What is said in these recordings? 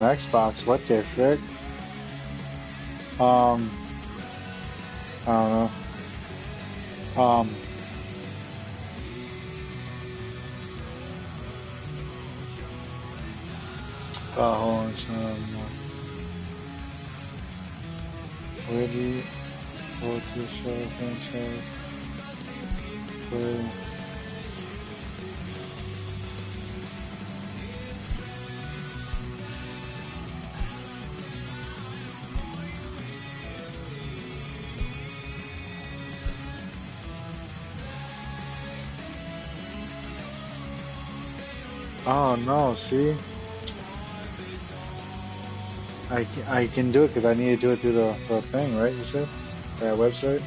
Xbox, what the frick? I don't know. Hold on, where do you go to show franchise? Where? Oh no, see? I can do it because I need to do it through the thing, right? You said? That website?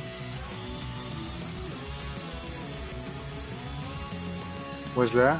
Was that?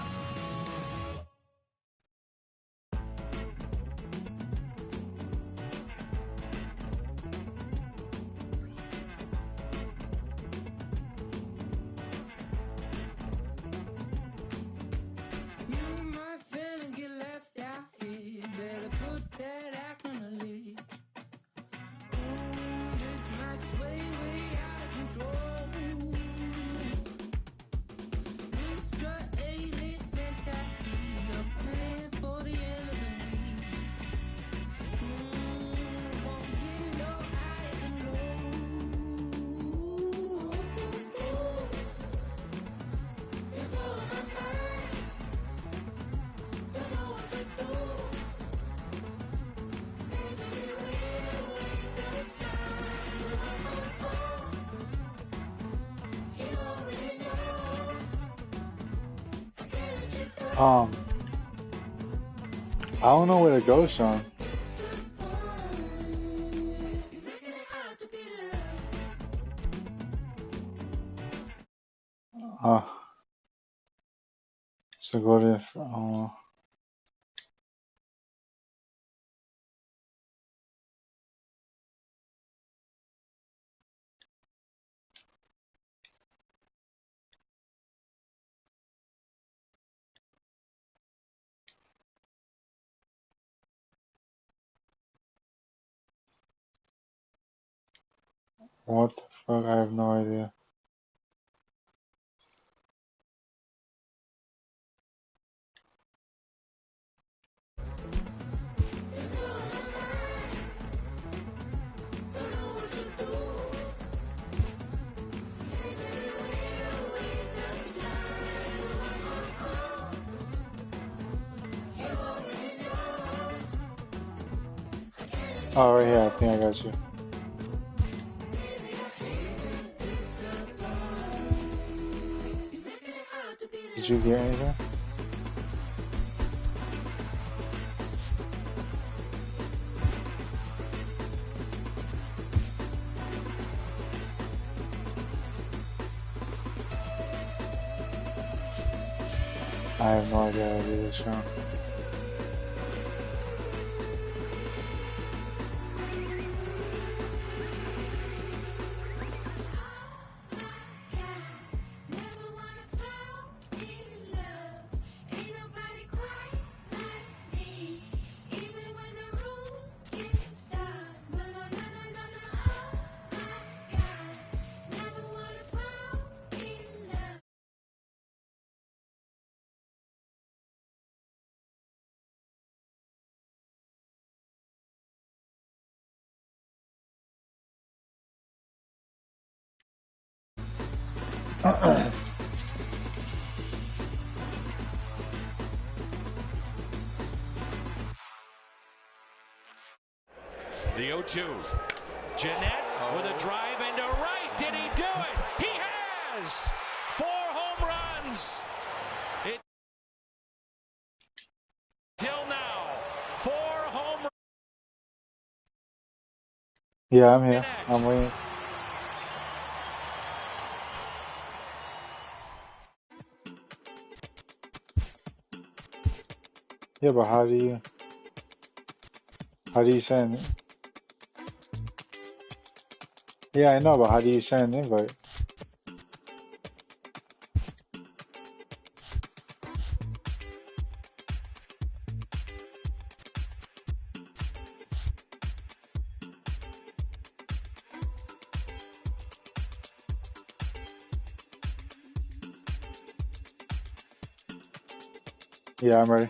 I don't know where to go, Sean. So go to, what the fuck? I have no idea. Oh, right here. I think I got you. Did you get anything? I have no idea how to do this, Sean. The 0-2. Jeanette with a drive into right. Did he do it? He has! 4 home runs. Till now, 4 home runs. Yeah, I'm here. I'm waiting. Yeah, but how do you send it? Yeah, I know, but how do you send an invite? Yeah, I'm ready.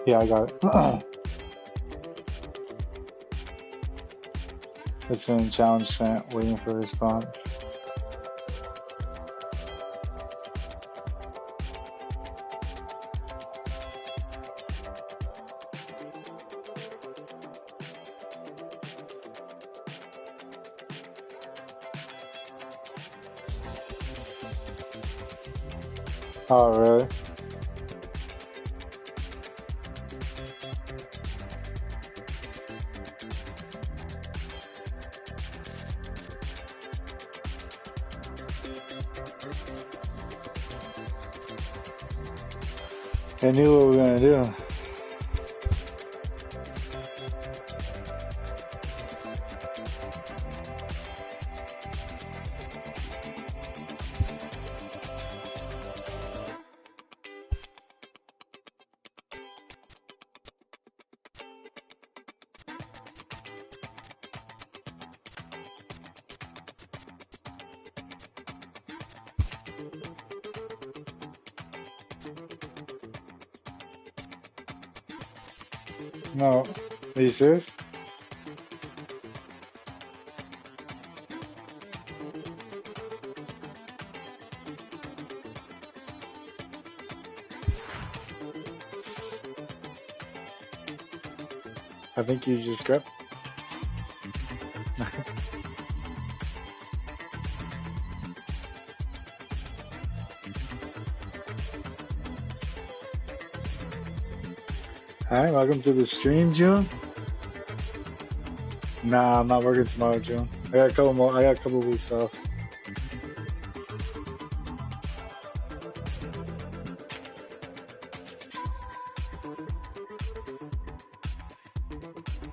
Yeah, I got it. It's in challenge sent, waiting for a response. Oh, really? They knew what we were gonna do. No. Are you serious? I think you just got. Hi, welcome to the stream, June. Nah, I'm not working tomorrow, June. I got a couple more. I got a couple weeks off.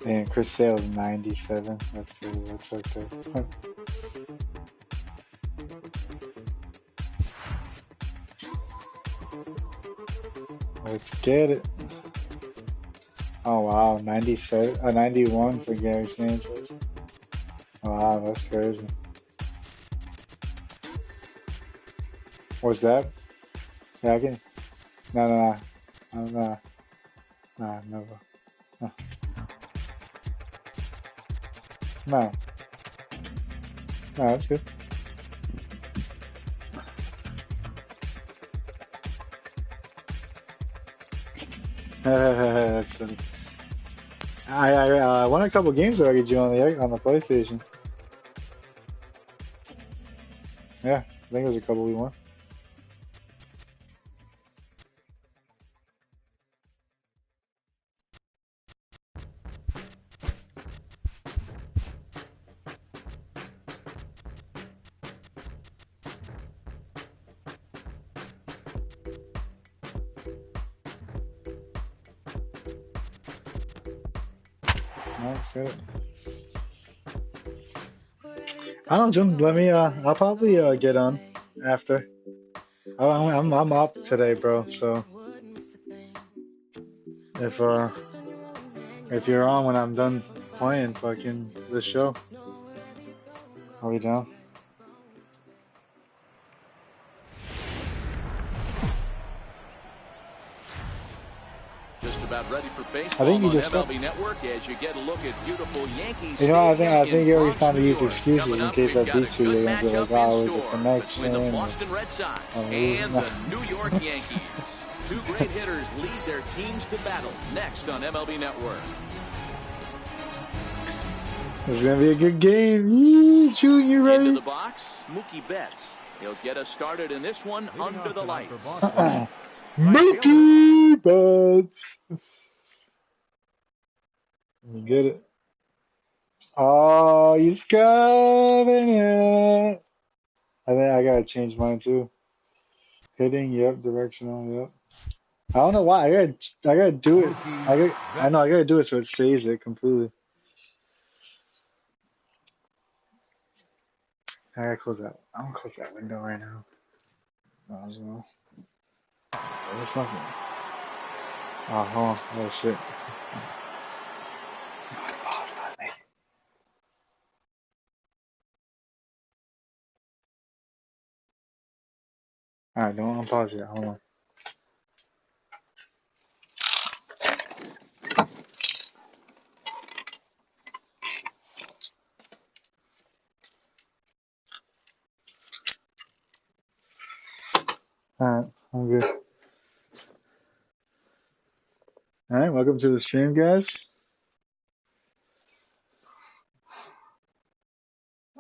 And Chris Sale's 97. That's good. That's okay. Let's get it. Oh wow, 97, 91 for Gary Sanchez. Wow, that's crazy. What's that? Yeah, I can. No. Nah, never. No. No, that's good. That's funny. I won a couple games already, Joe, on the PlayStation. Yeah, I think it was a couple we won. That's good. I don't know, Jim. Let me. I'll probably get on after. I'm up today, bro. So if you're on when I'm done playing fucking the show, are we down? Just about ready for baseball on MLB Network as you get a look at beautiful Yankees. You know, I think every time to use excuses in case I beat you, you're gonna be like, oh, it was a connection. Between the Boston Red Sox and the New York Yankees. Two great hitters lead their teams to battle next on MLB Network. It's gonna be a good game. Yee, June, you ready? Into the box, Mookie Betts. He'll get us started in this one under the lights. Mookie Betts. You get it. Oh, he's coming it. I think I gotta change mine too. Hitting, yep. Directional, yep. I don't know why. I gotta do it. I know I gotta do it so it saves it completely. I gotta close that. I'm gonna close that window right now. Might as well. What's fucking? Oh, hold on. Oh shit. Pause on me. Alright, don't unpause it. Hold on. Alright, I'm good. Alright, welcome to the stream, guys.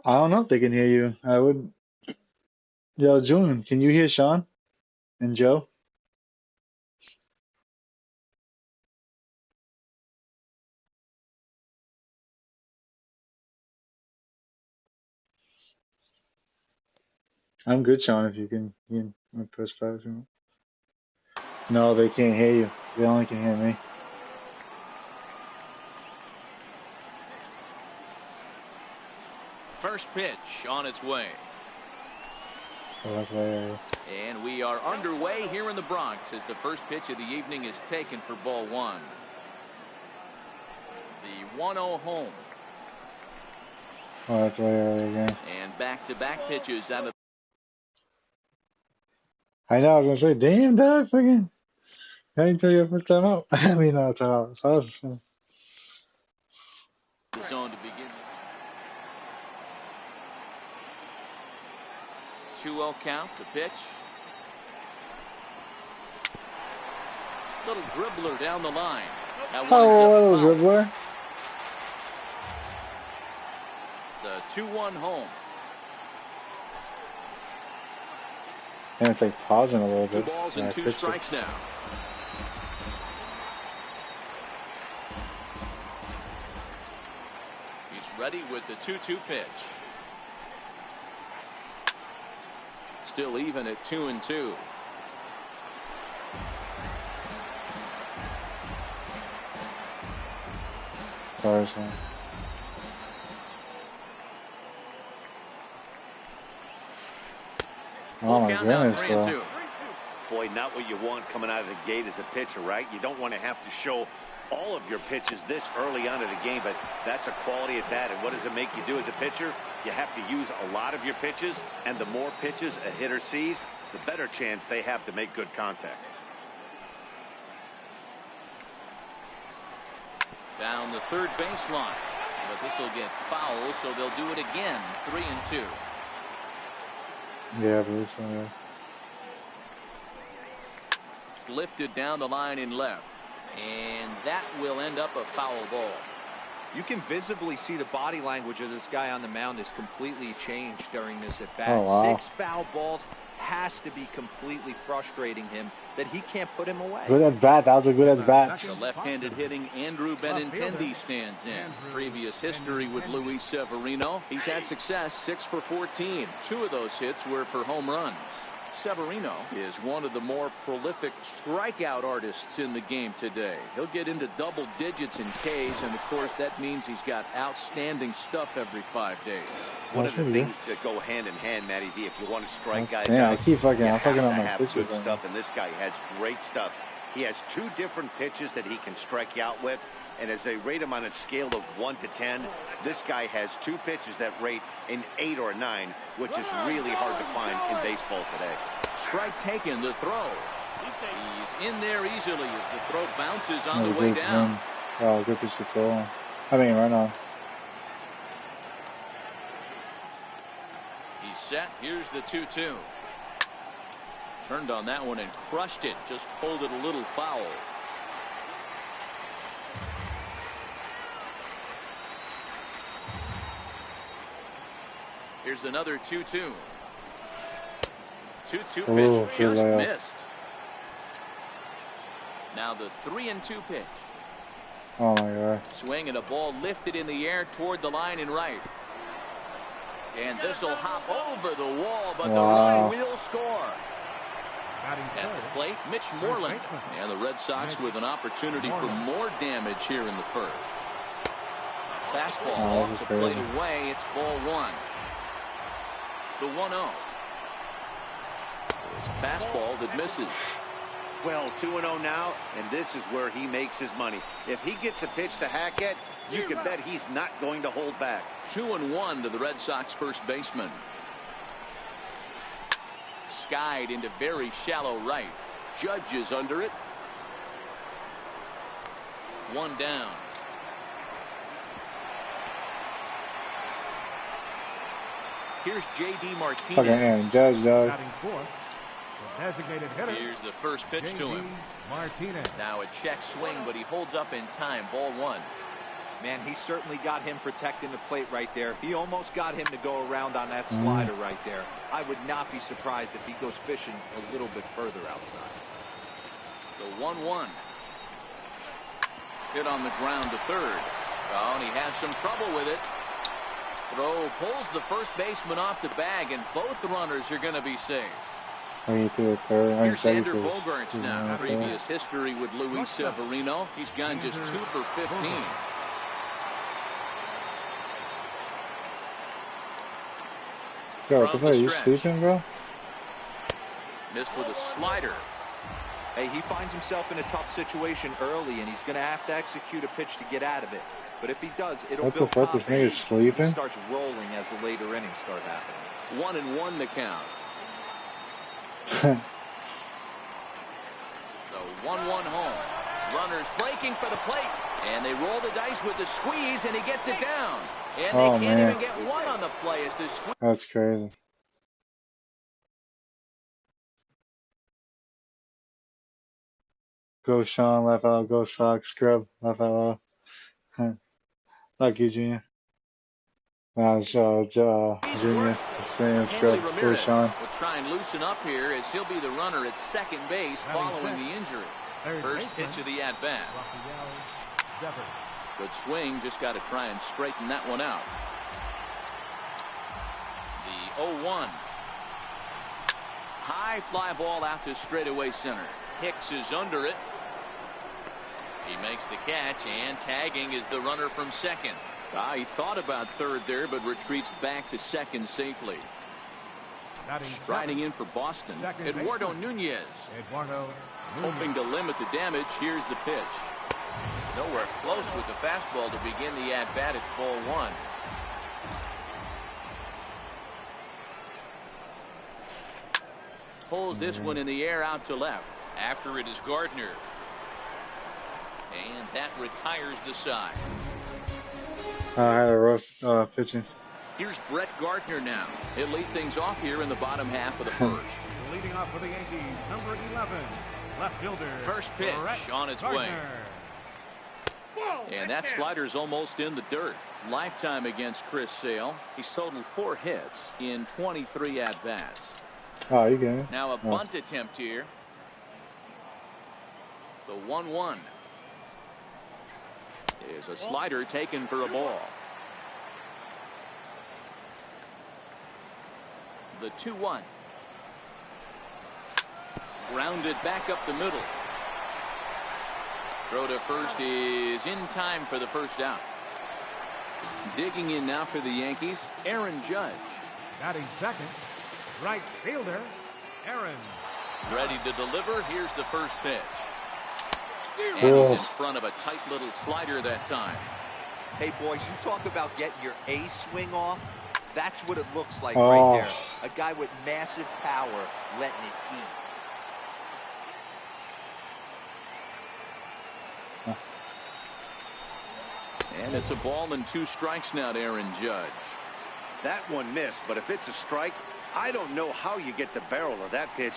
I don't know if they can hear you. I would. Yo, June, can you hear Sean and Joe? I'm good, Sean. If you can press start if you want. No, they can't hear you. They only can hear me. First pitch on its way. So that's why. And we are underway here in the Bronx as the first pitch of the evening is taken for ball one. The 1-0 home. Oh, that's way early again. And back-to-back pitches out of. I know. I was gonna say, damn, dog, fucking. I didn't tell you first time out. I mean, no, time out. So I was, The zone to begin. 2-0 count. The pitch. Little dribbler down the line. That winds oh, up little dribbler. the 2-1 home. And it's like pausing a little bit. 2 balls and 2 strikes now. He's ready with the 2-2 pitch. Still even at 2-2. Sorry, son. Oh my goodness, bro. Boy, not what you want coming out of the gate as a pitcher, right? You don't want to have to show all of your pitches this early on in the game, but that's a quality at that. And what does it make you do as a pitcher? You have to use a lot of your pitches, and the more pitches a hitter sees, the better chance they have to make good contact. Down the third baseline, but this will get foul, so they'll do it again. 3-2. Yeah, I believe so, yeah. Lifted down the line in left, and that will end up a foul ball. You can visibly see the body language of this guy on the mound is completely changed during this at bat. Oh, wow. 6 foul balls has to be completely frustrating him that he can't put him away. Good at bat. That was a good at bat. The left-handed hitting Andrew Benintendi stands in. Previous history with Luis Severino. He's had success, 6 for 14. 2 of those hits were for home runs. Severino is one of the more prolific strikeout artists in the game today. He'll get into double digits in Ks, and of course that means he's got outstanding stuff every 5 days. One of the things that go hand in hand, Matty D, if you want to strike guys yeah, out, I keep fucking, you I'm fucking have on to my have pitches good right stuff, and this guy has great stuff. He has 2 different pitches that he can strike you out with, and as they rate him on a scale of 1 to 10, this guy has 2 pitches that rate an 8 or a 9, which is really hard to find in baseball today. Strike taken, the throw. He's in there easily as the throw bounces on the way down. Oh, good pitch to throw. I mean, right on. He's set. Here's the 2-2. Turned on that one and crushed it. Just pulled it a little foul. Here's another 2-2. 2-2 pitch just missed. Now the 3-2 pitch. Oh my God. Swing and a ball lifted in the air toward the line and right. And this will hop over the wall, but the run will score. At the plate, Mitch Moreland. And the Red Sox with an opportunity for more damage here in the first. Fastball off the plate away. It's ball 1. The 1-0. It's a fastball that misses. Well, 2-0 now, and this is where he makes his money. If he gets a pitch to hack at, you can bet he's not going to hold back. 2-1 to the Red Sox first baseman. Skied into very shallow right. Judge is under it. 1 down. Here's J.D. Martinez. Fucking Judge, dog. Designated hitter. Here's the first pitch to him. Martinez. Now a check swing, but he holds up in time. Ball 1. Man, he certainly got him protecting the plate right there. He almost got him to go around on that slider right there. I would not be surprised if he goes fishing a little bit further outside. The 1-1. Hit on the ground to third. Oh, and he has some trouble with it. Throw pulls the first baseman off the bag, and both runners are going to be safe. Here's Xander Bogaerts now. Previous history with Luis Severino. He's gone just 2 for 15. Yo, what the fuck, you sleeping, bro? Missed with a slider. Hey, he finds himself in a tough situation early, and he's going to have to execute a pitch to get out of it. But if he does, it'll What the build fuck, this nigga's sleeping? He starts rolling as the later innings start happening. 1-1 the count. The 1-1 home. Runners breaking for the plate, and they roll the dice with the squeeze, and he gets it down. And they can't even get one on the play as the squeeze. That's crazy. Go Sean, left out. Go Sox, scrub, left out. Fuck you, Junior. Nah, Junior, saying scrub, go Sean. Will try and loosen up here as he'll be the runner at second base following the injury. First pitch of the at-bat. Good swing, just got to try and straighten that one out. The 0-1. High fly ball out to straightaway center. Hicks is under it. He makes the catch, and tagging is the runner from second. He thought about third there, but retreats back to second safely. Striding in for Boston, Eduardo Nunez. Hoping to limit the damage. Here's the pitch. Nowhere close with the fastball to begin the at-bat. It's ball 1. Pulls this one in the air out to left. After it is Gardner. And that retires the side. I had a rough pitching. Here's Brett Gardner now. He'll lead things off here in the bottom half of the first. Leading off for the Yankees, number 11, left fielder. First pitch on its way. And that slider's almost in the dirt. Lifetime against Chris Sale. He's totaled 4 hits in 23 at-bats. Oh, you get it. Now a bunt attempt here. The 1-1. Is a slider taken for a ball. The 2-1. Grounded back up the middle. Throw to first is in time for the first out. Digging in now for the Yankees, Aaron Judge. Batting second, right fielder, Aaron. Ready to deliver. Here's the first pitch. And he's in front of a tight little slider that time. Hey, boys, you talk about getting your A swing off. That's what it looks like right there. A guy with massive power letting it eat. And it's a ball and 2 strikes now to Aaron Judge. That one missed, but if it's a strike, I don't know how you get the barrel of that pitch.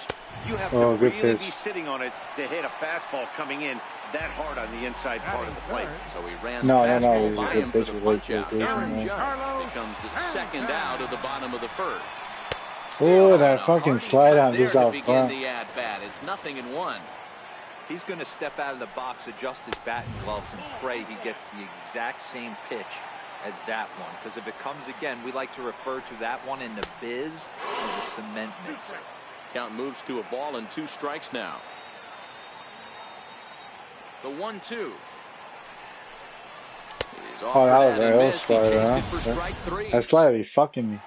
You have to really be sitting on it to hit a fastball coming in that hard on the inside part of the plate. So he ran the fastball by him for the punch out. Aaron Judge becomes the second out of the bottom of the first. Oh, that fucking slide out just out front. The at-bat. It's 0-1. He's going to step out of the box, adjust his bat and gloves, and pray he gets the exact same pitch as that one. Because if it comes again, we like to refer to that one in the biz as a cement mixer. Count moves to a ball and 2 strikes now. The 1-2. Oh, that was a real slider, huh? That slider be fucking me.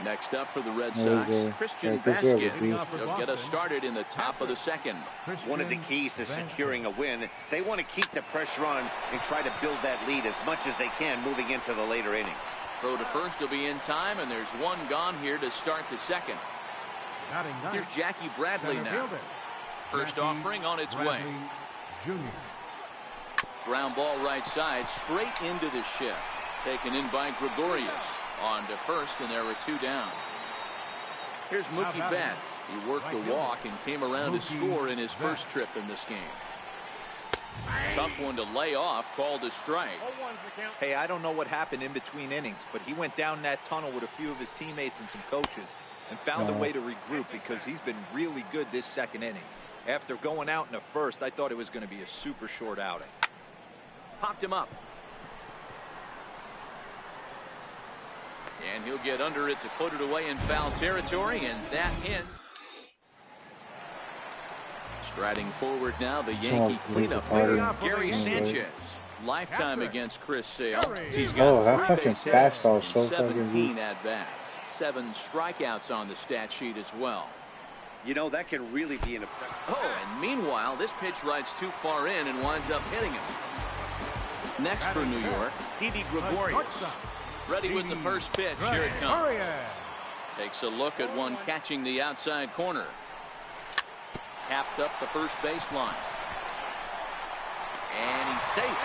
Next up for the Red Sox, Christian Vasquez. He'll get us started in the top of the second. One of the keys to securing a win, they want to keep the pressure on and try to build that lead as much as they can moving into the later innings. Throw to first will be in time, and there's one gone here to start the second. Here's Jackie Bradley now. First offering on its way. Ground ball right side, straight into the shift. Taken in by Gregorius. On to first, and there were two down. Here's Mookie Betts. He worked the walk and came around to score in his first trip in this game. Tough one to lay off, called a strike. Hey, I don't know what happened in between innings, but he went down that tunnel with a few of his teammates and some coaches and found a way to regroup because he's been really good this second inning. After going out in the first, I thought it was going to be a super short outing. Popped him up. And he'll get under it to put it away in foul territory, and that ends. Striding forward now, the Yankee cleanup hitter, Gary Sanchez. Lifetime against Chris Sale. He's got that fucking fastball so 17 at-bats. 7 strikeouts on the stat sheet as well. You know, that can really be an effect. Oh, and meanwhile, this pitch rides too far in and winds up hitting him. Next for New York, Didi Gregorius. Ready with the first pitch. Here it comes. Takes a look at one catching the outside corner. Tapped up the first baseline. And he's safe.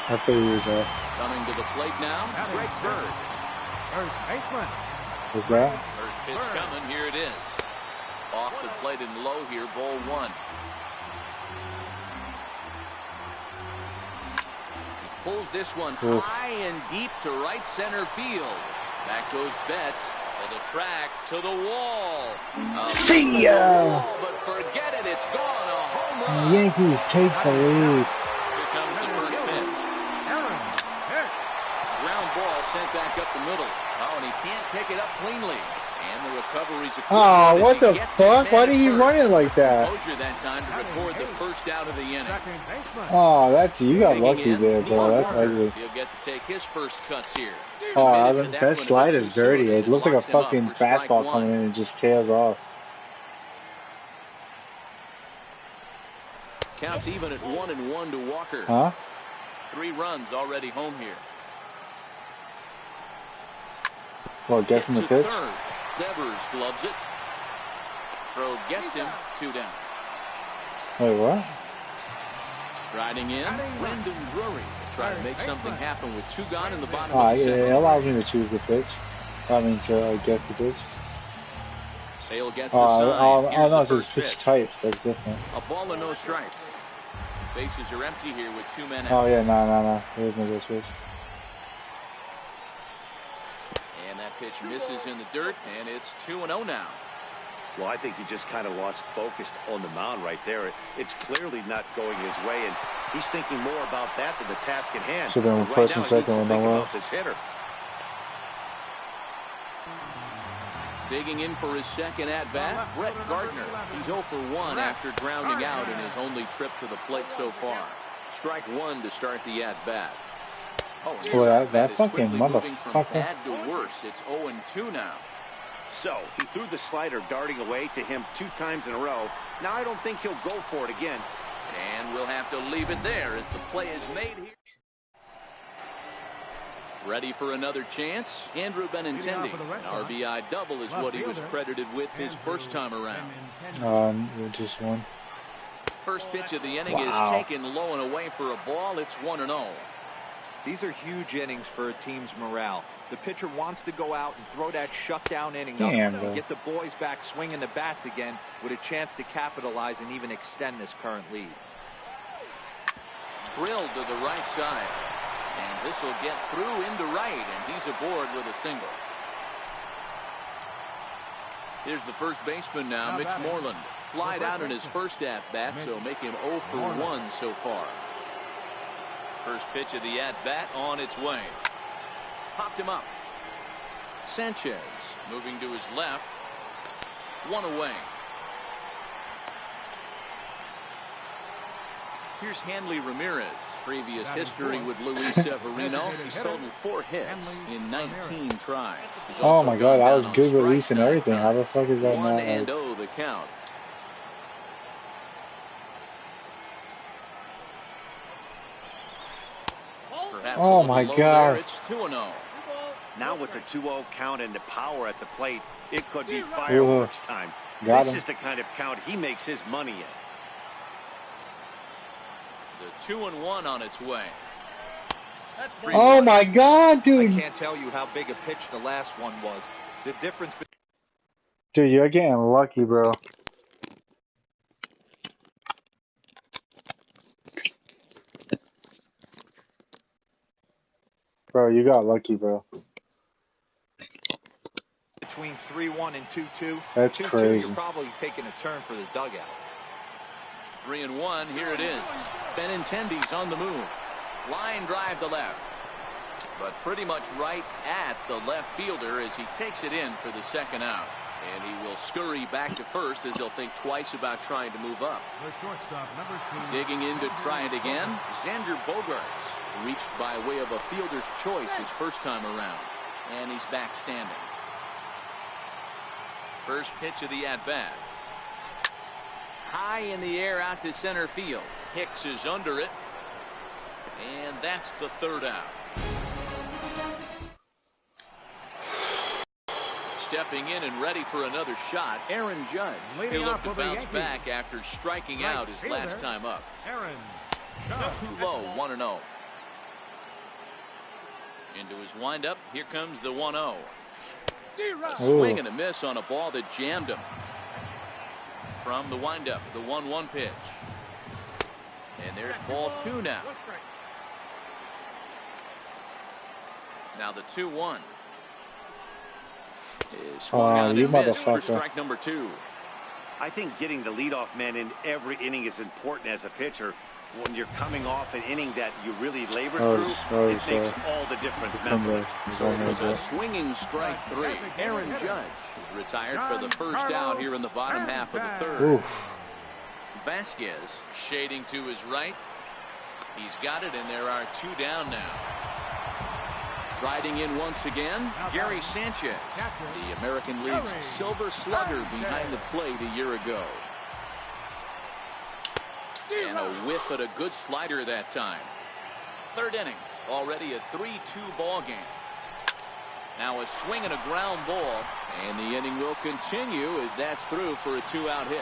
I thought he was Coming to the plate now, Greg Bird. Was that? First pitch coming. Here it is. Off the plate and low here, ball 1. Pulls this one high and deep to right center field. Back goes Betts to the track, to the wall. See ya! But forget it, it's gone. A home run. The Yankees take the lead. Here comes the first pitch. Ground ball sent back up the middle. Oh, and he can't pick it up cleanly. And the recovery's a oh, what the fuck? Why did he run it like that? That time to record the first out of the inning. Oh, that's you got lucky there, bro. That's ugly. He'll get to take his first cuts here. Oh, that slider's dirty. It looked like a fucking fastball coming in and just tails off. Counts even at 1-1 to Walker. Huh? 3 runs already home here. Well, guessing the pitch. Third. Devers gloves it. Throw gets him. 2 down. Wait, what? Striding in, Brendan Drury. Try to make something happen with 2 gone in the bottom Oh, of the yeah, second. it allows me to choose the pitch. I mean, to guess the pitch. Sale gets the sign. Here's no, the it's first pitch types. That's different. A ball and no strikes. Bases are empty here with 2 men out. Oh, yeah, no. There's no good switch. And that pitch misses in the dirt, and it's 2-0 now. Well, I think he just kind of lost focus on the mound right there. It's clearly not going his way, and he's thinking more about that than the task at hand. Should have been first and second with no outs. This hitter. Digging in for his second at-bat, Brett Gardner. He's 0 for 1 after grounding out in his only trip to the plate so far. Strike 1 to start the at-bat. Oh, boy, that fucking motherfucker. From bad to worse. It's 0-2 now. So he threw the slider darting away to him 2 times in a row. Now I don't think he'll go for it again. And we'll have to leave it there as the play is made here. Ready for another chance? Andrew Benintendi. An RBI double is what he was credited with his first time around. Just one. First pitch of the inning is taken low and away for a ball. It's 1-0. These are huge innings for a team's morale. The pitcher wants to go out and throw that shutdown inning up and get the boys back swinging the bats again with a chance to capitalize and even extend this current lead. Drilled to the right side. And this will get through into right, and he's aboard with a single. Here's the first baseman now, Mitch Moreland. Flied out in his first at-bat, so make him 0 for 1 so far. First pitch of the at-bat on its way. Popped him up. Sanchez moving to his left. 1 away. Here's Hanley Ramirez. Previous history with Luis Severino. He's totaled 4 hits in 19 tries. Oh my God, that was good release and everything. How the fuck is that not? 1-0 the count. Perhaps oh my God. It's 2-0. Now with the 2-0 count and the power at the plate, it could be fireworks time. This is the kind of count he makes his money in. The 2-1 on its way. Oh my God, dude. I can't tell you how big a pitch the last one was. The difference. Dude, you're getting lucky, bro. Bro, you got lucky, bro. Between 3-1 and 2-2. That's 2-2, crazy. you're probably taking a turn for the dugout. 3-1. Here it is. Benintendi's on the move. Line drive to left. But pretty much right at the left fielder as he takes it in for the second out. And he will scurry back to first as he'll think twice about trying to move up. The shortstop, number 2. Digging in to try it again. Xander Bogaerts reached by way of a fielder's choice his first time around. And he's back standing. First pitch of the at-bat. High in the air out to center field. Hicks is under it. And that's the third out. Stepping in and ready for another shot, Aaron Judge. He'll look to bounce back after striking out his last time up. Aaron Too low, 1-0. Into his windup, here comes the 1-0. A swing and a miss on a ball that jammed him. From the windup, the 1-1 pitch. And there's ball 2 now. Now the 2-1. Is swung on and missed for strike number 2. I think getting the leadoff man in every inning is important as a pitcher. When you're coming off an inning that you really labored through, it makes all the difference mentally. So it was a swinging strike 3. Aaron Judge is retired for the first out here in the bottom half of the third. Ooh. Vasquez shading to his right. He's got it, and there are 2 down now. Riding in once again, Gary Sanchez, the American League's Silver Slugger behind the plate a year ago. And a whiff at a good slider that time. Third inning, already a 3-2 ball game. Now a swing and a ground ball, and the inning will continue as that's through for a 2-out hit.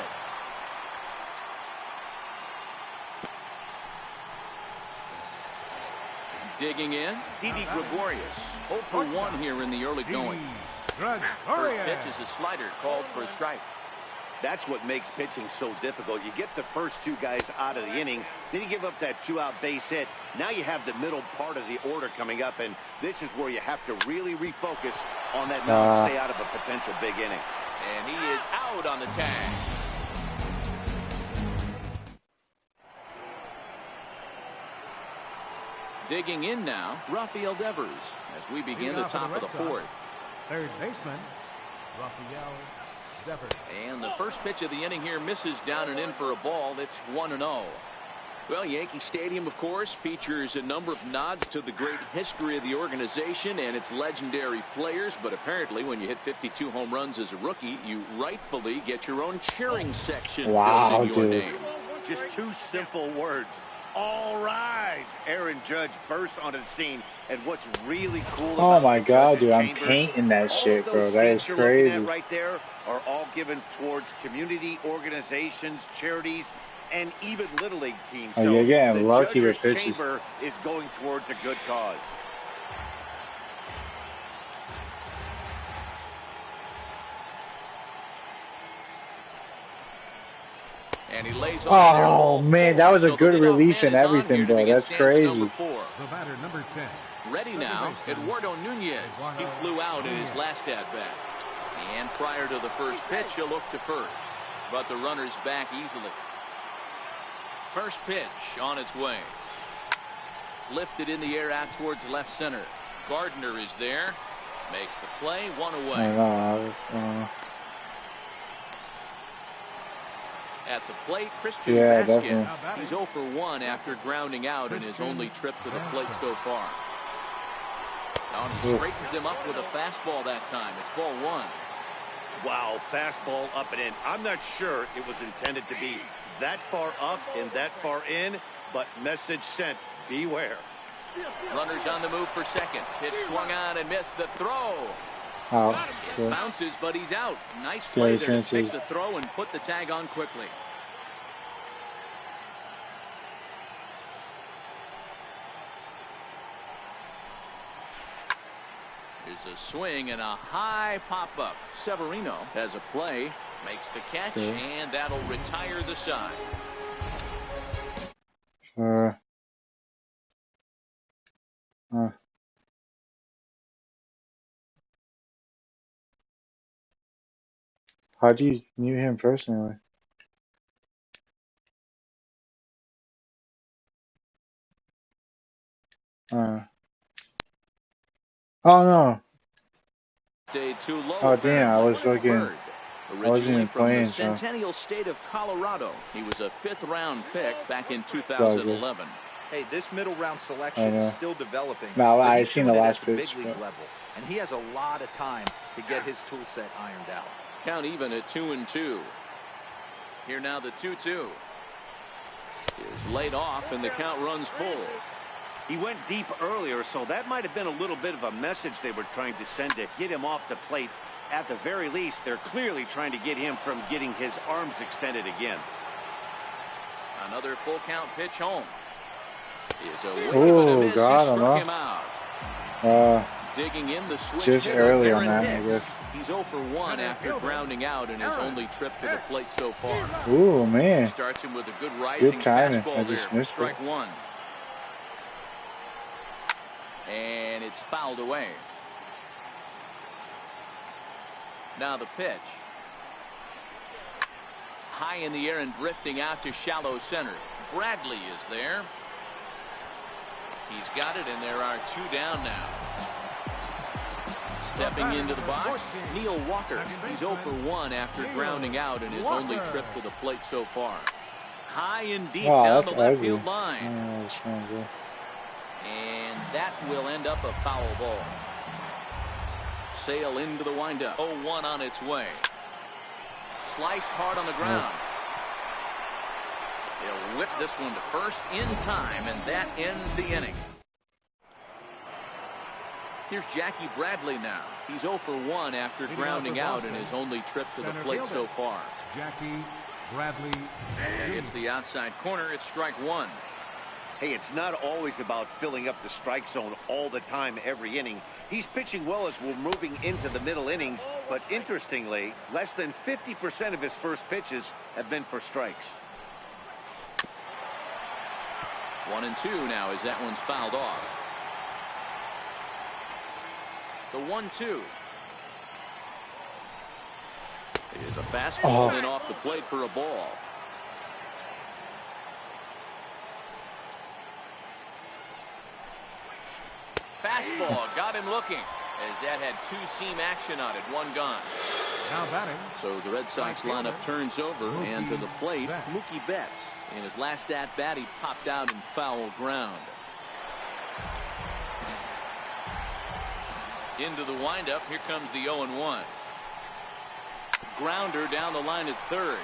Digging in, Didi Gregorius, 0 for 1 here in the early going. First pitch is a slider called for a strike. That's what makes pitching so difficult. You get the first 2 guys out of the inning, then you give up that 2-out base hit. Now you have the middle part of the order coming up, and this is where you have to really refocus on that middle and stay out of a potential big inning. And he is out on the tag. Digging in now, Rafael Devers as we begin the top of the 4th. Third baseman, Rafael Devers. And the first pitch of the inning here misses down and in for a ball. That's 1-0. Well, Yankee Stadium, of course, features a number of nods to the great history of the organization and its legendary players. But apparently, when you hit 52 home runs as a rookie, you rightfully get your own cheering section built in your name. Just 2 simple words. All rise. Aaron Judge burst onto the scene, and what's really cool oh my about God, dude, I'm chambers, painting that shit, bro. That is you're looking crazy. at right there are all given towards community organizations, charities, and even Little League teams. Oh, so you're getting the lucky with Judge's pitches. chamber is going towards a good cause. And he lays on Oh man, that was a good release and everything, bro. That's crazy. The batter, number 10. Ready now, Eduardo Nunez. He flew out in his last at-bat. And prior to the first pitch, he'll look to first. But the runner's back easily. First pitch on its way. Lifted in the air out towards left center. Gardner is there. Makes the play, 1 away. At the plate, Christian Yeah, Vasquez. definitely. He's 0 for 1 after grounding out in his only trip to the plate so far. Now he straightens him up with a fastball that time. It's ball 1. Wow, fastball up and in. I'm not sure it was intended to be that far up and that far in, but message sent, beware. Runners on the move for second. Pitch swung on and missed the throw. Out. It bounces, but he's out. Nice play there to pick the throw and put the tag on quickly. Here's a swing and a high pop-up. Severino has a play, makes the catch, and that'll retire the side. How do you mute him personally? Oh no. Too low, Oh damn, I was looking. I wasn't Originally even from the playing, so. Centennial State of Colorado, he was a 5th-round pick back in 2011. Hey, this middle round selection is still developing. No, I he's seen doing the it last at the pitch, big league level, and he has a lot of time to get his tool set ironed out. Count even at 2-2. Here now the 2-2 is laid off, and the count runs full. He went deep earlier, so that might have been a little bit of a message they were trying to send to get him off the plate. At the very least, they're clearly trying to get him from getting his arms extended again. Another full count pitch home. Is a wave Oh, and a miss. God, He struck him out. Digging in the switch just hitter, early on Aaron that, I Hicks. guess. He's 0 for 1 after grounding out in his only trip to the plate so far. Ooh, man. Starts him with a good rising Good timing. fastball I just there. missed Strike it. 1. And it's fouled away. Now the pitch. High in the air and drifting out to shallow center. Bradley is there. He's got it, and there are 2 down now. Stepping into the box, Neil Walker. He's 0 for 1 after grounding out in his only trip to the plate so far. High and deep down the left field line. And that will end up a foul ball. Sale into the windup. 0-1 on its way. Sliced hard on the ground. He'll whip this one to first in time, and that ends the inning. Here's Jackie Bradley now. He's 0 for 1 after grounding out in his only trip to the plate so far. Jackie Bradley. It's the outside corner. It's strike 1. Hey, it's not always about filling up the strike zone all the time every inning. He's pitching well as we're moving into the middle innings, but interestingly, less than 50% of his first pitches have been for strikes. 1-2 now as that one's fouled off. The 1-2 is a fastball and off the plate for a ball. Fastball got him looking as that had 2-seam action on it. 1 gone. Now batting. So the Red Sox lineup turns over, and to the plate, Mookie Betts. In his last at-bat, he popped out in foul ground. Into the windup. Here comes the 0-1. Grounder down the line at third.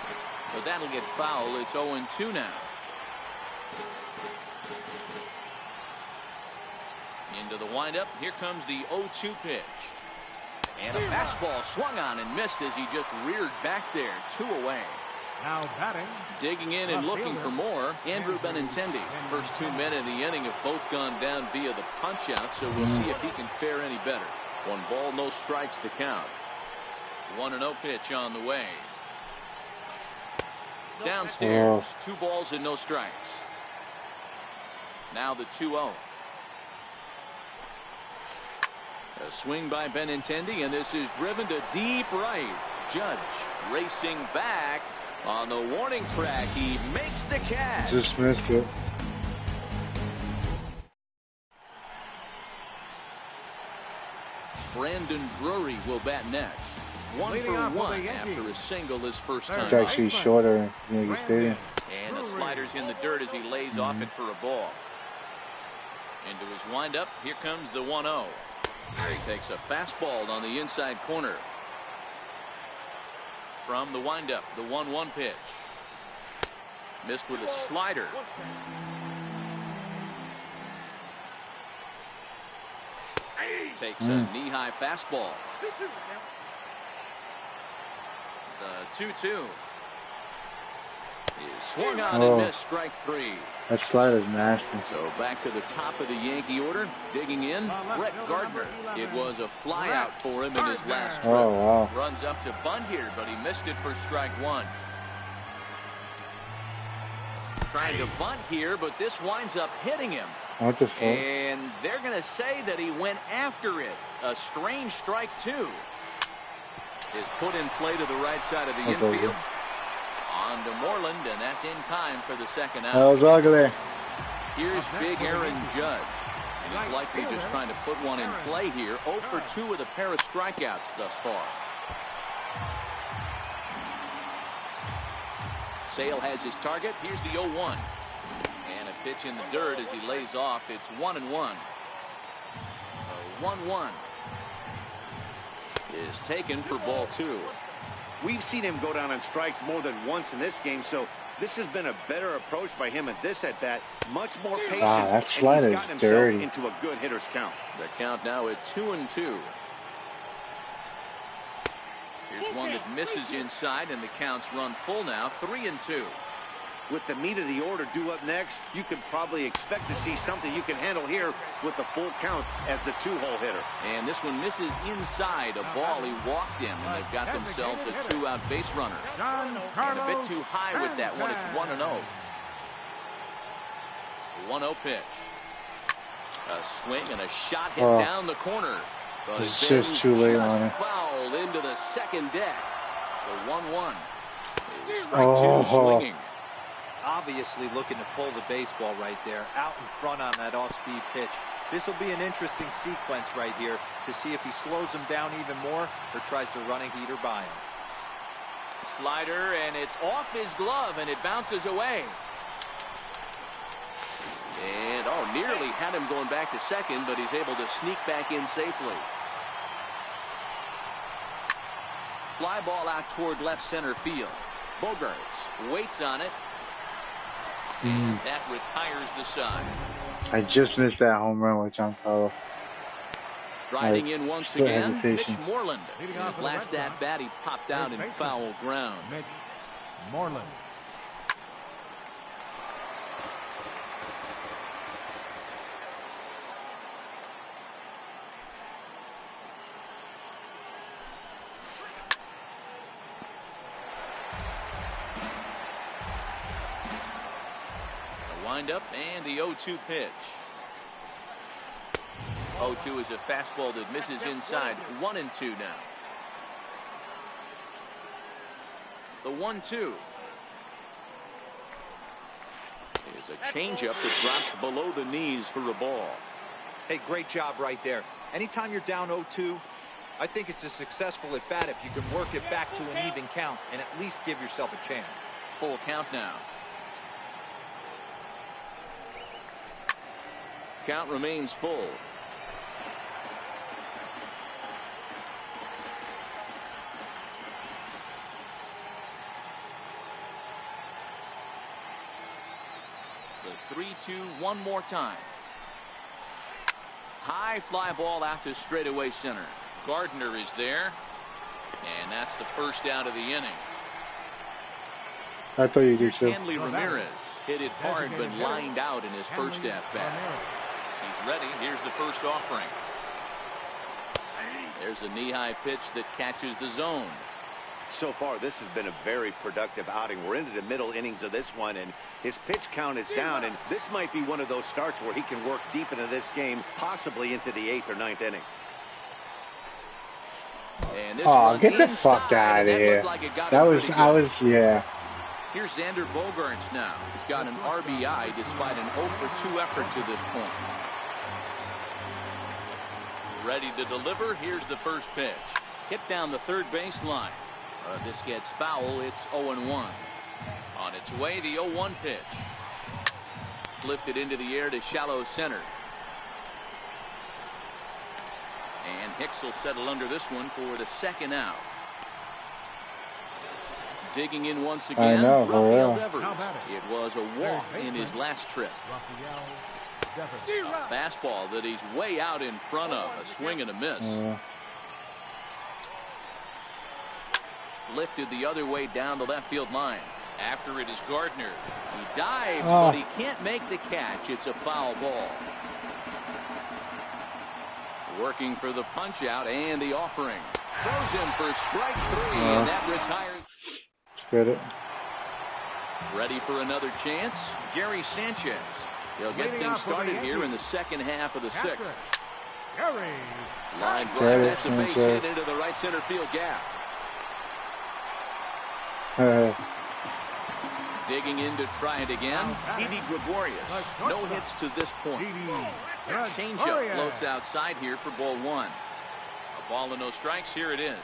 But that'll get foul. It's 0-2 now. Into the windup. Here comes the 0-2 pitch. And a fastball swung on and missed as he just reared back there. 2 away. Now batting. Digging in and looking for more, Andrew Benintendi. First 2 men in the inning have both gone down via the punch-out, so we'll see if he can fare any better. 1 ball, no strikes to count. 1-0 pitch on the way. Downstairs, 2 balls and no strikes. Now the 2-0. A swing by Benintendi, and this is driven to deep right. Judge racing back on the warning track. He makes the catch. Just missed it. Brandon Drury will bat next. 1 Leading for off for 1 the after Yankees. a single this first Third time. It's actually shorter than Yankee Stadium. And the slider's in the dirt as he lays off it for a ball. Into his windup, here comes the 1-0. He takes a fastball on the inside corner. From the windup, the 1-1 pitch. Missed with a slider. Takes a knee-high fastball. The 2-2 is swung on and missed, strike 3. That slider's nasty. So back to the top of the Yankee order, digging in, Brett Gardner. It was a flyout for him in his last trip. Oh, wow. Runs up to bunt here, but he missed it for strike 1. Trying to bunt here, but this winds up hitting him. What the fuck? And they're going to say that he went after it. A strange strike 2 is put in play to the right side of the infield. Over. On to Moreland, and that's in time for the second out. That was ugly. Here's big Aaron Judge. And he's likely just trying to put one in play here. 0 for 2 with a pair of strikeouts thus far. Sale has his target. Here's the 0-1. And a pitch in the dirt as he lays off. It's 1-1. So 1-1 is taken for ball 2. We've seen him go down on strikes more than once in this game, so this has been a better approach by him at this at-bat. Much more patient. Wow, that slider's and he's gotten himself dirty. into a good hitter's count. The count now at 2-2. Here's one that misses inside, and the count's run full now, 3-2. With the meat of the order due up next, you could probably expect to see something you can handle here with the full count as the 2-hole hitter. And this one misses inside a ball he walked in, and they've got themselves a 2-out base runner. And a bit too high with that one. It's 1-0. 1-0 pitch. A swing and a shot hit down the corner. But It's just too late on it. Foul into the second deck. The 1-1 is strike 2 swinging. Obviously looking to pull the baseball right there, out in front on that off-speed pitch. This will be an interesting sequence right here to see if he slows him down even more or tries to run a heater by him. Slider, and it's off his glove, and it bounces away. And nearly had him going back to second, but he's able to sneak back in safely. Fly ball out toward left center field. Bogaerts waits on it. And that retires the side. I just missed that home run with Giancarlo. Striding in once split again, hesitation. Mitch Moreland. In his last at bat, he popped out in foul ground. Mitch Moreland. Windup and the 0-2 pitch. 0-2 is a fastball that misses inside. 1-2 now. The 1-2 is a changeup that drops below the knees for a ball. Hey, great job right there. Anytime you're down 0-2, I think it's a successful at bat if you can work it back to an even count and at least give yourself a chance. Full count now. Count remains full. The 3-2 one more time. High fly ball out to straightaway center. Gardner is there, and that's the first out of the inning. I thought you did too. Hanley Ramirez hit it hard but lined out in his first at bat. He's ready. Here's the first offering. There's a knee-high pitch that catches the zone. So far, this has been a very productive outing. We're into the middle innings of this one, and his pitch count is down, and this might be one of those starts where he can work deep into this game, possibly into the 8th or 9th inning. And this Get the fuck out of here. Like Yeah. Here's Xander Bogaerts now. He's got an RBI despite an 0 for 2 effort to this point. Ready to deliver. Here's the first pitch. Hit down the third baseline. This gets foul. It's 0-1. On its way, the 0-1 pitch. Lifted into the air to shallow center. And Hicks will settle under this one for the second out. Digging in once again, Rafael Devers. It was a walk in his last trip. A fastball that he's way out in front of. A swing and a miss. Lifted the other way down the left field line. After it is Gardner. He dives, but he can't make the catch. It's a foul ball. Working for the punch out and the offering. Throws him for strike 3, and that retires. Get it. Ready for another chance. Gary Sanchez. He'll get things started here in the second half of the sixth. Line drive. That's a base hit into the right center field gap. Digging in to try it again. Didi Gregorius. No hits to this point. Changeup floats outside here for ball 1. A ball and no strikes. Here it is.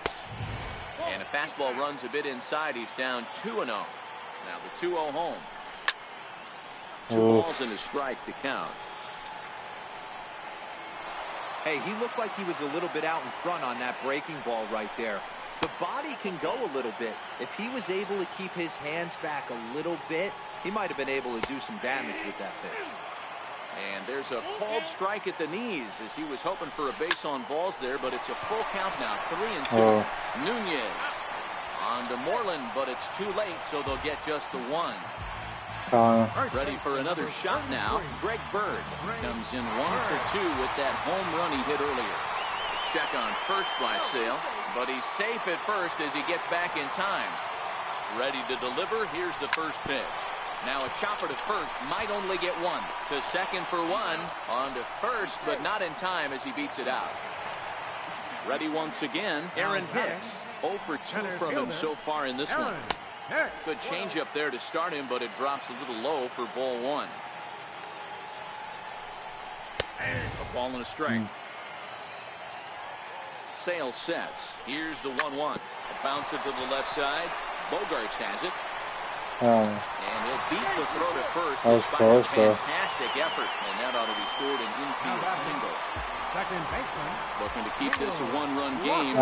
And a fastball runs a bit inside. He's down 2-0. Now the 2-0 home. 2 balls and a strike to count. Hey, he looked like he was a little bit out in front on that breaking ball right there. The body can go a little bit. If he was able to keep his hands back a little bit, he might have been able to do some damage with that pitch. And there's a called strike at the knees as he was hoping for a base on balls there, but it's a full count now. 3-2. Nunez on to Moreland, but it's too late, so they'll get just the 1. Ready for another shot now. Greg Bird comes in 1 for 2 with that home run he hit earlier. Check on first by Sale, but he's safe at first as he gets back in time. Ready to deliver. Here's the first pitch. Now a chopper to first, might only get 1. To second for 1. On to first, but not in time as he beats it out. Ready once again, Aaron Hicks. 0 for 2 from him so far in this one. Good changeup there to start him, but it drops a little low for ball 1. A ball and a strike. Sale sets. Here's the 1-1. A bouncer to the left side. Bogarts has it. And he'll beat the throw to first despite a fantastic effort. And that ought to be scored an infield single. Second baseman. Looking to keep this a 1-run game.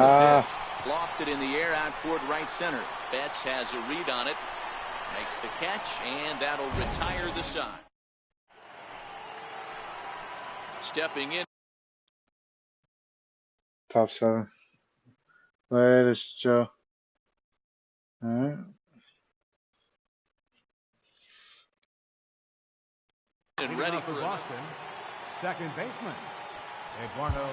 Lofted in the air out toward right center. Betts has a read on it. Makes the catch, and that'll retire the side. Stepping in. Top 7. Latest Joe. All right. And ready for Boston. Second baseman. Eduardo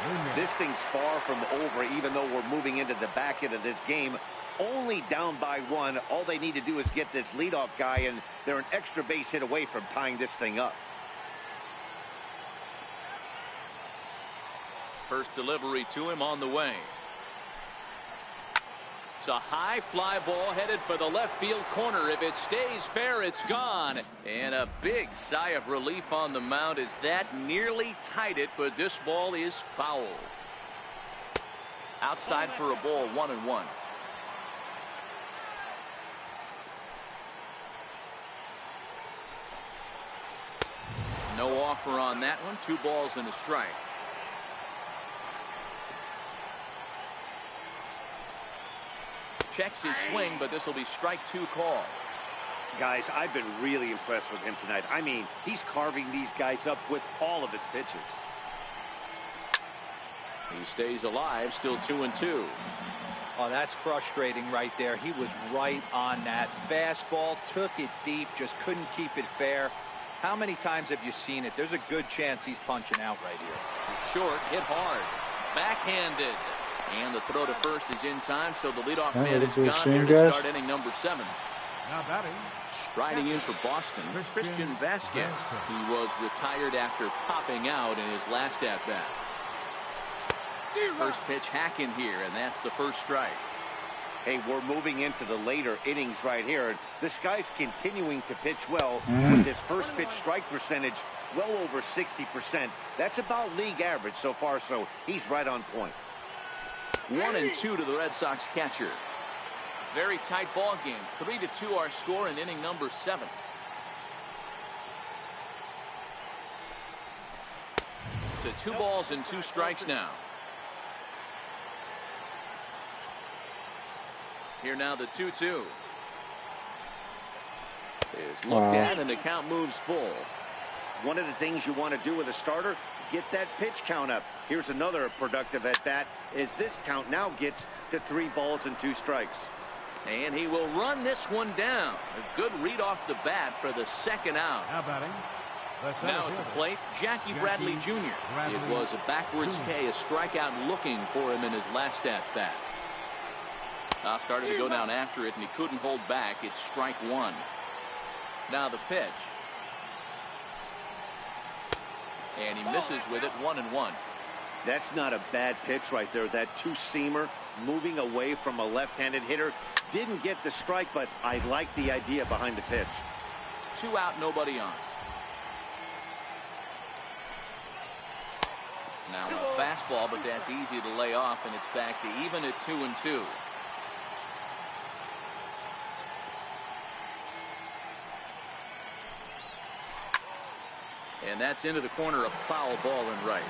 Nunez. This thing's far from over, even though we're moving into the back end of this game. Only down by 1. All they need to do is get this leadoff guy, and they're an extra base hit away from tying this thing up. First delivery to him on the way. It's a high fly ball headed for the left field corner. If it stays fair, it's gone. And a big sigh of relief on the mound as that nearly tied it, but this ball is foul. Outside for a ball, 1-1. No offer on that one. 2 balls and a strike. Checks his swing, but this will be strike 2 call. Guys, I've been really impressed with him tonight. I mean, he's carving these guys up with all of his pitches. He stays alive, still 2-2. Oh, that's frustrating right there. He was right on that fastball, took it deep, just couldn't keep it fair. How many times have you seen it? There's a good chance he's punching out right here. Short, hit hard, backhanded. And the throw to first is in time, so the leadoff man is gone here to start inning number 7. Now batting. Striding in for Boston, Christian Vasquez. He was retired after popping out in his last at-bat. First pitch hack in here, and that's the first strike. Hey, we're moving into the later innings right here. This guy's continuing to pitch well with his first pitch strike percentage well over 60%. That's about league average so far, so he's right on point. 1-2 to the Red Sox catcher. Very tight ball game. 3-2 our score in inning number 7. To 2 balls and 2 strikes now. Here now the 2-2. Is looked at and the count moves full. One of the things you want to do with a starter, get that pitch count up. Here's another productive at bat as this count now gets to 3 balls and 2 strikes. And he will run this one down. A good read off the bat for the 2nd out. Now batting. Now at the plate, Jackie Bradley Jr. It was a backwards K, a strikeout looking for him in his last at bat. Now started to go down after it, and he couldn't hold back. It's strike 1. Now the pitch. And he misses with it, 1-1. That's not a bad pitch right there. That 2-seamer moving away from a left-handed hitter. Didn't get the strike, but I like the idea behind the pitch. 2 out, nobody on. Now a fastball, but that's easy to lay off, and it's back to even at 2-2. And that's into the corner, a foul ball and right.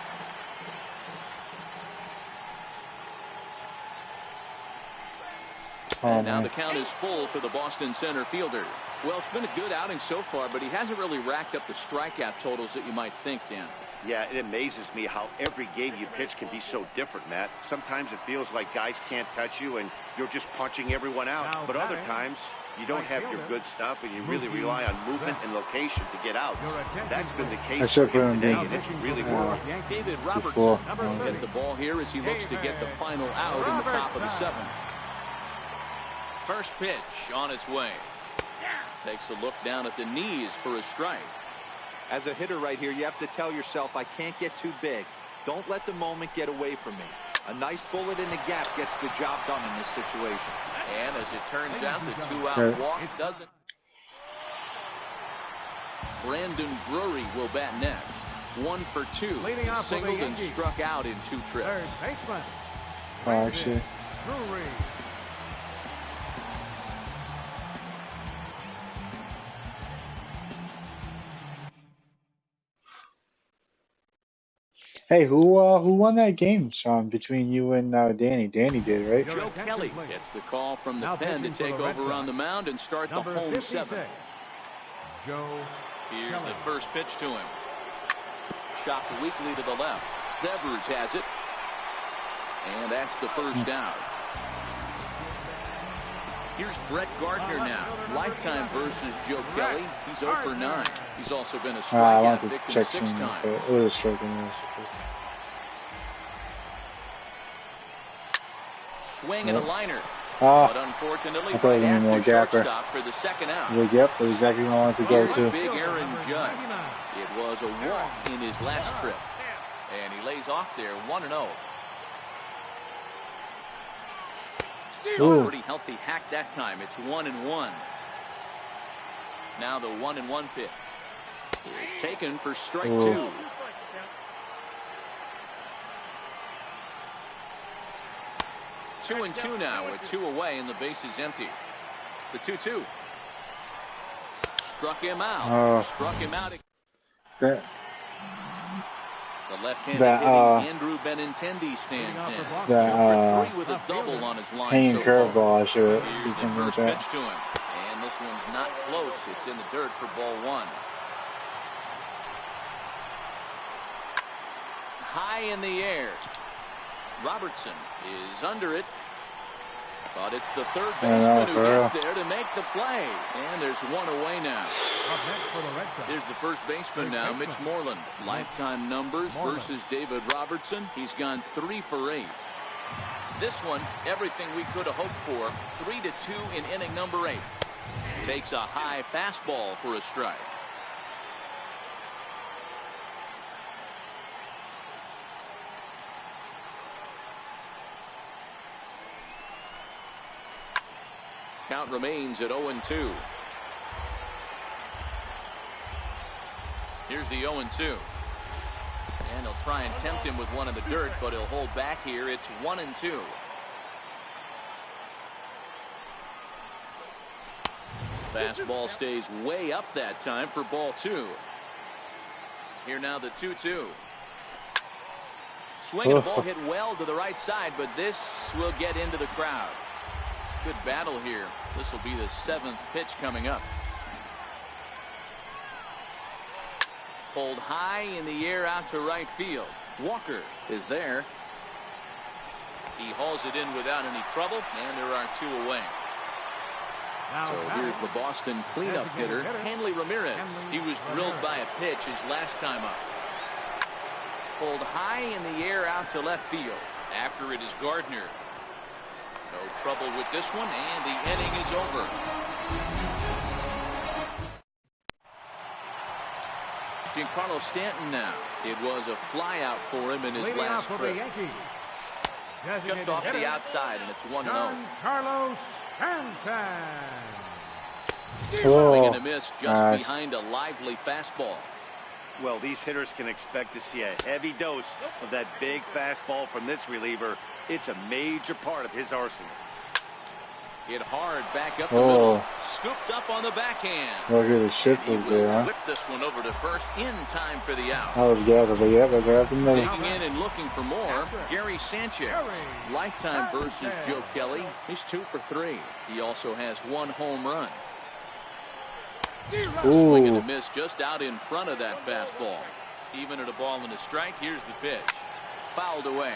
And now the count is full for the Boston center fielder. Well, it's been a good outing so far, but he hasn't really racked up the strikeout totals that you might think, Dan. Yeah, it amazes me how every game you pitch can be so different, Matt. Sometimes it feels like guys can't touch you and you're just punching everyone out. But other times you don't have your good stuff and you really rely on movement and location to get outs. That's been the case for him today, and it's really worked. David Robertson will get the ball here as he looks to get the final out in the top of the 7th. First pitch on its way. Takes a look down at the knees for a strike. As a hitter right here, you have to tell yourself, I can't get too big. Don't let the moment get away from me. A nice bullet in the gap gets the job done in this situation. And as it turns out, the 2-out walk doesn't. Brandon Drury will bat next. 1 for 2. He singled and struck out in 2 trips. Third baseman. Oh, actually. Drury. Hey, who won that game, Sean, between you and Danny? Danny did, right? Joe Kelly gets the call from the pen to take over on the mound and start the home 7th. Here's the first pitch to him. Chopped weakly to the left. Devers has it. And that's the first out. Here's Brett Gardner now. Lifetime versus Joe Kelly. He's 0 for 9. He's also been a strikeout victim 6 times. It was a striking. Swing and a liner. But unfortunately, I thought you needed more gapper. For the 2nd out. Like, yep, that's exactly where I wanted to go to. Big Aaron Judge. It was a walk in his last trip. And he lays off there 1-0. Pretty healthy hack that time. It's 1-1. Now the 1-1 pitch is taken for strike 2. Two and 2 now with 2 away and the base is empty. The 2-2 struck him out. Struck him out. That, The left-handed Andrew Benintendi stands in. 2 for 3 with a double on his line. hanging curveball, I should Here's be the something like first that. pitch to him. And this one's not close. It's in the dirt for ball 1. High in the air. Robertson is under it. But it's the third baseman who gets there to make the play. And there's 1 away now. Here's the first baseman now, Mitch Moreland. Lifetime numbers versus David Robertson. He's gone 3 for 8. This one, everything we could have hoped for. 3-2 in inning number 8. Takes a high fastball for a strike. Count remains at 0-2. Here's the 0-2. And he'll try and tempt him with one in the dirt, but he'll hold back here. It's 1-2. Fastball stays way up that time for ball 2. Here now the 2-2. Swing and a ball hit well to the right side, but this will get into the crowd. Good battle here. This will be the 7th pitch coming up. Pulled high in the air out to right field. Walker is there. He hauls it in without any trouble, and there are 2 away. So here's the Boston cleanup hitter, Hanley Ramirez. He was drilled by a pitch his last time up. Pulled high in the air out to left field. After it is Gardner. No trouble with this one, and the inning is over. Giancarlo Stanton now. It was a flyout for him in his last trip. Just off the outside, and it's 1-0. Giancarlo Stanton. Swing and a miss just behind a lively fastball. Well, these hitters can expect to see a heavy dose of that big fastball from this reliever. It's a major part of his arsenal. Hit hard back up the middle. Scooped up on the backhand. Look at the shift was there, huh? Whip this one over to first in time for the out. I was good. I was like, yeah, but they're up the middle. Digging in and looking for more. Gary Sanchez. Lifetime versus Joe Kelly. He's 2 for 3. He also has 1 home run. Swing and a miss just out in front of that fastball. Even at a ball and a strike. Here's the pitch. Fouled away.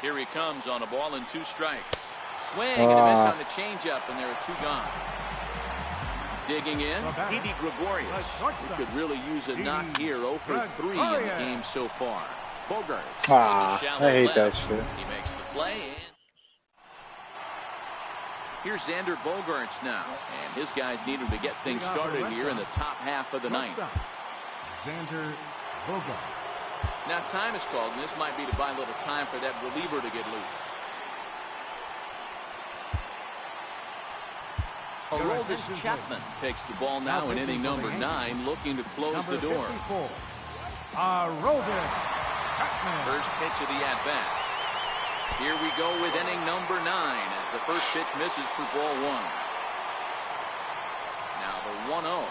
Here he comes on a ball and 2 strikes. Swing and a miss on the changeup, and there are 2 gone. Digging in, Didi Gregorius. He could really use a knock here. 0 for 3 in the game so far. Bogarts. I hate that shit. He makes the play. And here's Xander Bogarts now, and his guys need him to get things started here in the top half of the 9th. Xander Bogarts. Now time is called, and this might be to buy a little time for that reliever to get loose. Aroldis Chapman takes the ball now in inning number 9, looking to close the door. Aroldis Chapman. First pitch of the at-bat. Here we go with inning number 9 as the first pitch misses for ball 1. Now the 1-0.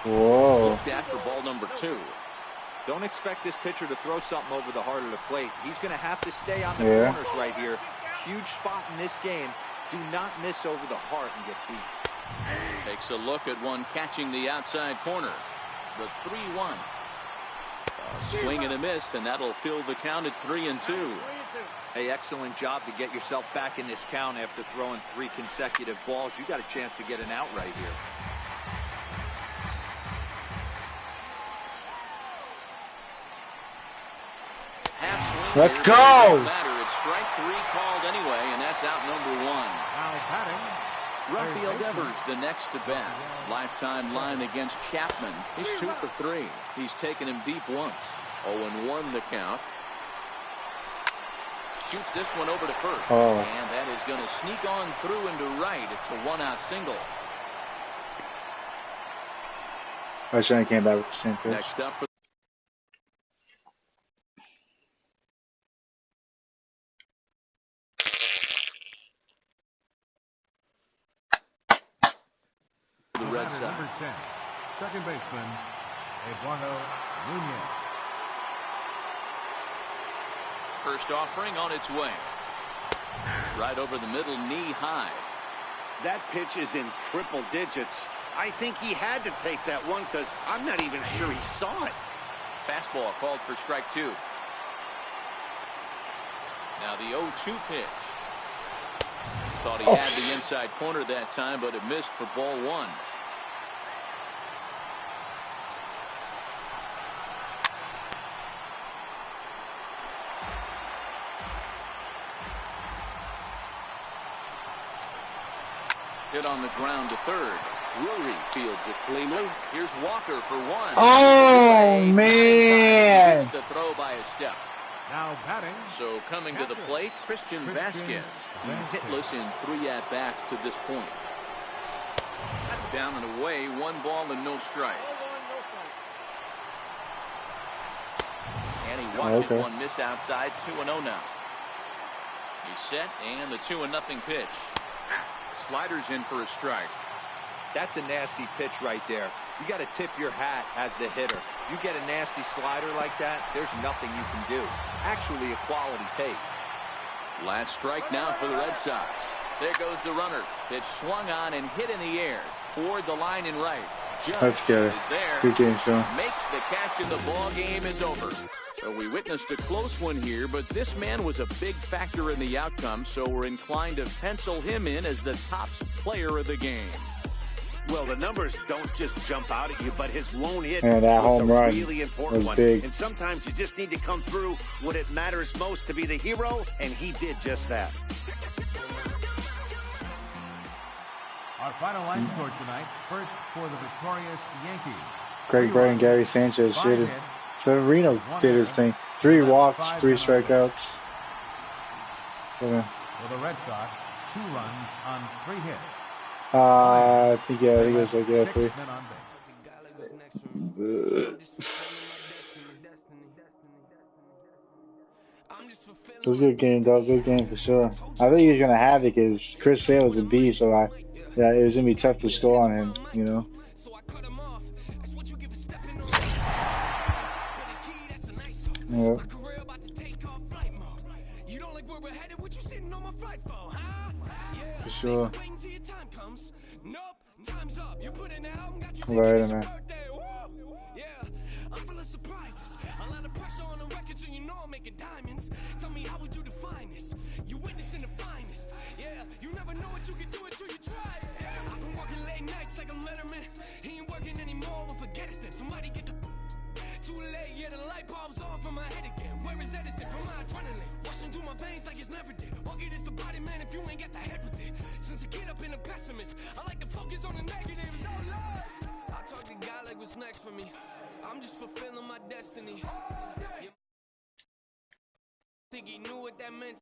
Whoa. Looked at for ball number 2. Don't expect this pitcher to throw something over the heart of the plate. He's going to have to stay on the corners right here. Huge spot in this game. Do not miss over the heart and get beat. Takes a look at one catching the outside corner. The 3-1. A swing and a miss, and that'll fill the count at 3-2. Hey, excellent job to get yourself back in this count after throwing 3 consecutive balls. You got a chance to get an out right here. Let's go! It's strike 3 called anyway, and that's out number 1. Now batting. Rafael Devers the next to bat. Lifetime line against Chapman. He's 2 for 3. He's taken him deep once. 0-1 the count. Shoots this one over to first. And that is going to sneak on through into right. It's a 1-out single. I should have came back with the same pitch. Next up for the Red Sox. Number 10, second baseman, Eduardo Nunez. First offering on its way. Right over the middle, knee high. That pitch is in triple digits. I think he had to take that one because I'm not even sure he saw it. Fastball called for strike 2. Now the 0-2 pitch. Thought he had the inside corner that time, but it missed for ball 1. Hit on the ground to third. Drury fields it cleanly. Here's Walker for 1. Oh, man. Gets the throw by a step. Now batting. So coming to the plate, Christian Vasquez. He's hitless in 3 at-bats to this point. That's down and away. 1 ball and no strike. And he watches one miss outside. 2-0 now. He's set, and the 2-0 pitch. Sliders in for a strike. That's a nasty pitch right there. You got to tip your hat as the hitter. You get a nasty slider like that, there's nothing you can do. Actually, a quality take. Last strike now for the Red Sox. There goes the runner. Pitch swung on and hit in the air toward the line and right. Judge That's good. is there. Good game, Sean. Makes the catch and the ball game is over. So we witnessed a close one here, but this man was a big factor in the outcome, so we're inclined to pencil him in as the top player of the game. Well, the numbers don't just jump out at you, but his lone hit And that was home a run really important was one. big. And sometimes you just need to come through when it matters most to be the hero, and he did just that. Our final line score tonight. First for the victorious Yankees. Craig Bray and Gary Sanchez shit. Severino did his thing. 3 walks, 3 strikeouts. Yeah. For the Red Sox, 2 runs on 3 hits. I think it was like 3. Men on base. It was a good game, though. Good game for sure. I think he was gonna have it because Chris Sale was a B, so it was gonna be tough to score on him, you know. Yeah. For sure. Right, man. Tell me how would you define this? You witnessing the finest. Yeah, you never know what you can do until you try it. I've been working late nights like a letterman. He ain't working anymore, well forget it then. Somebody get the too late, yeah, the light bulb's off in my head again. Where is Edison from my adrenaline? Rushing through my veins like it's never did. Walk it is the body, man, if you ain't got the head with it. Since a kid I've been a pessimist. I like to focus on the negatives. Oh Lord, I talk to God like what's next for me. I'm just fulfilling my destiny. Think he knew what that meant.